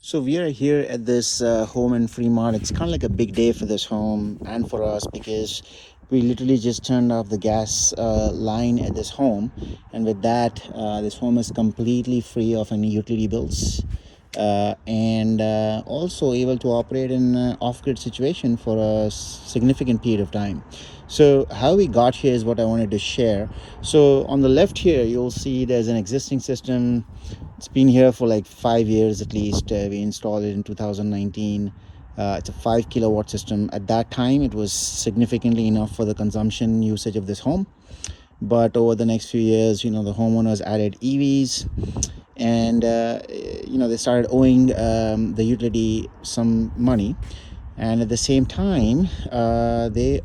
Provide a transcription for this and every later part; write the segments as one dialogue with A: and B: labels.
A: So we are here at this home in Fremont. It's kind of like a big day for this home and for us because we literally just turned off the gas line at this home, and with that, this home is completely free of any utility bills, and also able to operate in an off-grid situation for a significant period of time. So how we got here is what I wanted to share. So on the left here, you'll see there's an existing system. It's been here for like 5 years at least. We installed it in 2019. It's a 5 kilowatt system. At that time, it was significantly enough for the consumption usage of this home. But over the next few years, the homeowners added EVs, and they started owing the utility some money. And at the same time, they're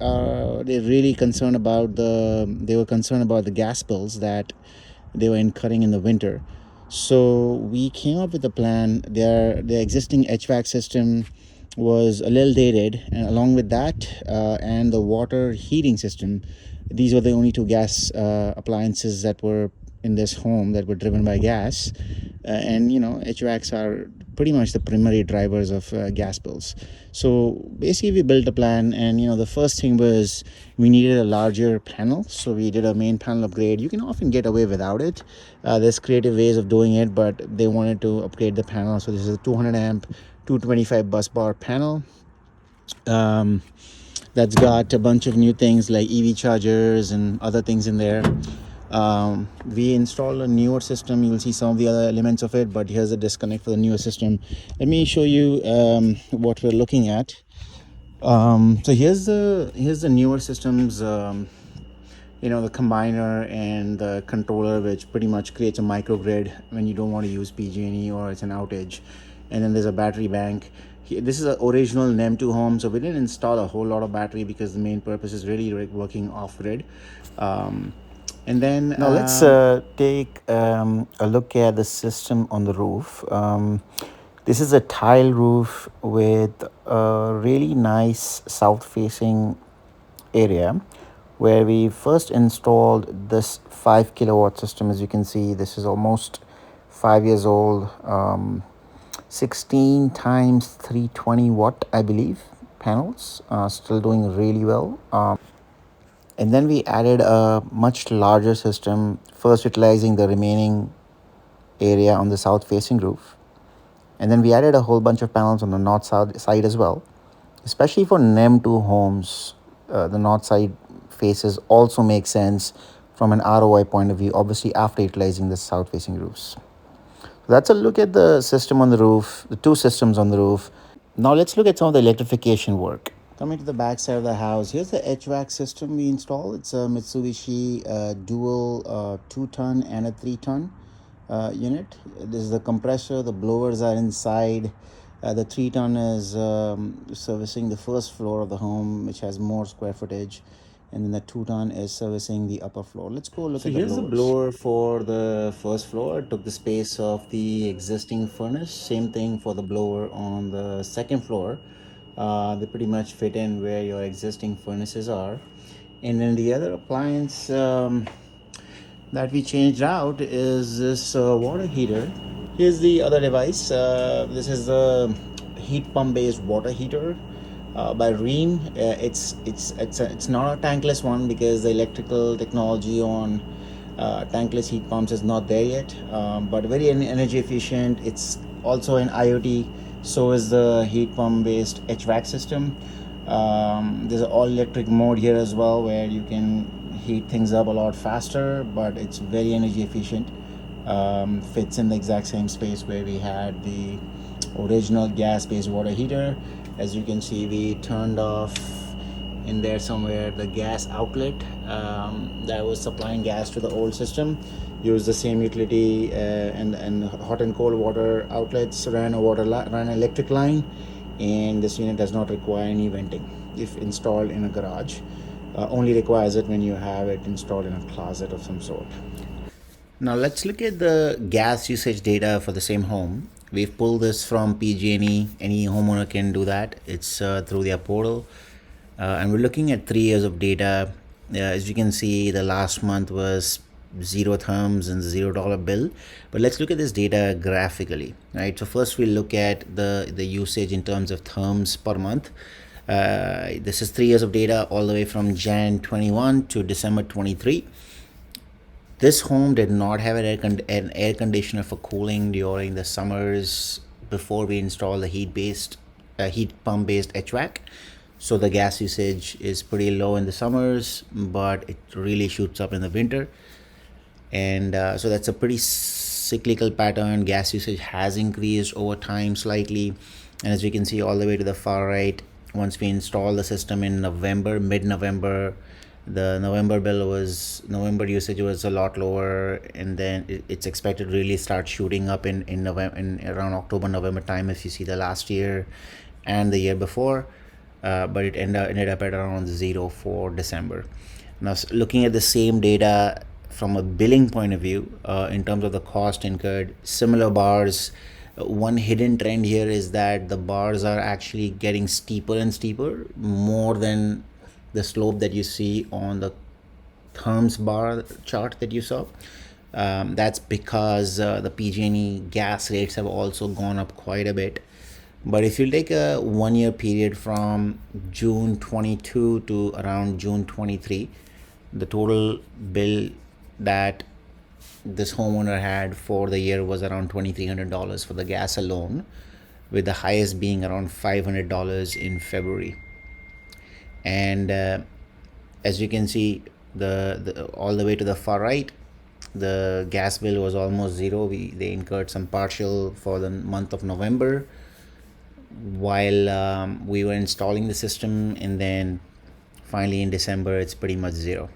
A: really concerned about the gas bills that they were incurring in the winter. So we came up with a plan. Their existing HVAC system was a little dated, and along with that, and the water heating system, these were the only two gas appliances that were in this home that were driven by gas. And HVACs are pretty much the primary drivers of gas bills. So basically, we built a plan, and the first thing was we needed a larger panel. So we did a main panel upgrade. You can often get away without it. There's creative ways of doing it, but they wanted to upgrade the panel. So this is a 200 amp 225 bus bar panel. That's got a bunch of new things like EV chargers and other things in there. We installed a newer system. You'll see some of the other elements of it, but here's a disconnect for the newer system. Let me show you what we're looking at. So here's the newer systems. The combiner and the controller, which pretty much creates a microgrid when you don't want to use PG&E or it's an outage. And then there's a battery bank. This is an original NEM2 home, so we didn't install a whole lot of battery because the main purpose is really working off-grid. And then now let's take a look at the system on the roof. This is a tile roof with a really nice south-facing area where we first installed this 5 kilowatt system. As you can see, this is almost 5 years old. 16 times 320 watt, I believe, panels, still doing really well. And then we added a much larger system, first utilizing the remaining area on the south facing roof. And then we added a whole bunch of panels on the north side as well. Especially for NEM2 homes, the north side faces also make sense from an ROI point of view, obviously after utilizing the south facing roofs. So that's a look at the system on the roof, the two systems on the roof. Now let's look at some of the electrification work. Coming to the back side of the house, here's the HVAC system we installed. It's a Mitsubishi dual 2-ton and a 3-ton unit. This is the compressor. The blowers are inside. The 3-ton is servicing the first floor of the home, which has more square footage. And then the 2-ton is servicing the upper floor. Let's go look at the blowers. So here's the blower for the first floor. It took the space of the existing furnace. Same thing for the blower on the second floor. They pretty much fit in where your existing furnaces are. And then the other appliance that we changed out is this water heater. Here's the other device. This is the heat pump based water heater by Rheem. It's not a tankless one because the electrical technology on tankless heat pumps is not there yet, but very energy efficient. It's also an IoT. So is the heat pump based HVAC system. There's an all electric mode here as well where you can heat things up a lot faster, but it's very energy efficient. Fits in the exact same space where we had the original gas based water heater. As you can see, we turned off in there somewhere the gas outlet that was supplying gas to the old system. Used the same utility and hot and cold water outlets, ran an electric line, and this unit does not require any venting if installed in a garage. Only requires it when you have it installed in a closet of some sort. Now let's look at the gas usage data for the same home. We've pulled this from PG&E. Any homeowner can do that. It's through their portal. And we're looking at 3 years of data. As you can see, the last month was zero thumbs and $0 bill. But let's look at this data graphically, right? So first we'll look at the usage in terms of thumbs per month. This is 3 years of data all the way from Jan 21 to December 23. This home did not have an air conditioner for cooling during the summers before we installed the heat pump based HVAC. So the gas usage is pretty low in the summers, but it really shoots up in the winter. And so that's a pretty cyclical pattern. Gas usage has increased over time slightly. And as you can see all the way to the far right, once we install the system in mid-November, the November usage was a lot lower, and then it's expected to really start shooting up in November, in around October-November time, if you see the last year and the year before. But it ended up at around 0 for December. Now, looking at the same data from a billing point of view, in terms of the cost incurred, similar bars. One hidden trend here is that the bars are actually getting steeper and steeper, more than the slope that you see on the thumbs bar chart that you saw. That's because the PG&E gas rates have also gone up quite a bit. But if you take a 1 year period from June 22 to around June 23, the total bill that this homeowner had for the year was around $2,300 for the gas alone, with the highest being around $500 in February. And as you can see, the all the way to the far right, the gas bill was almost zero. They incurred some partial for the month of November while we were installing the system, and then finally in December it's pretty much zero,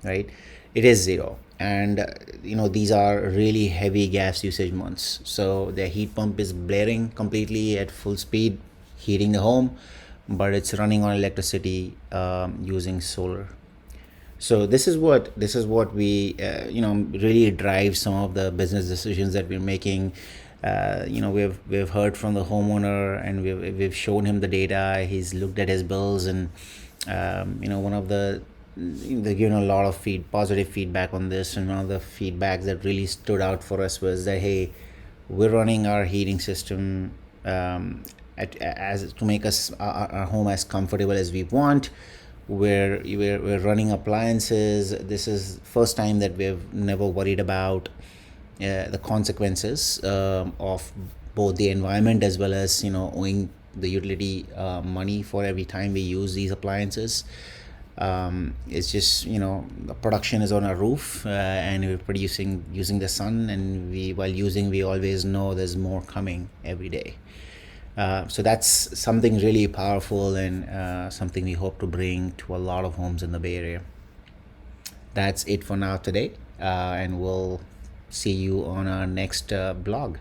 A: right? It is zero. And these are really heavy gas usage months, so the heat pump is blaring completely at full speed, heating the home, but it's running on electricity using solar. So this is what we really drives some of the business decisions that we're making. We've heard from the homeowner, and we've shown him the data. He's looked at his bills, and one of they're given a lot of positive feedback on this. And one of the feedbacks that really stood out for us was that, hey, we're running our heating system as to make our home as comfortable as we want. We're running appliances. This is first time that we've never worried about the consequences of both the environment, as well as owing the utility money for every time we use these appliances. It's just the production is on a roof, and we're producing using the sun, and we always know there's more coming every day. So that's something really powerful, and something we hope to bring to a lot of homes in the Bay Area. That's it for now today, and we'll see you on our next blog.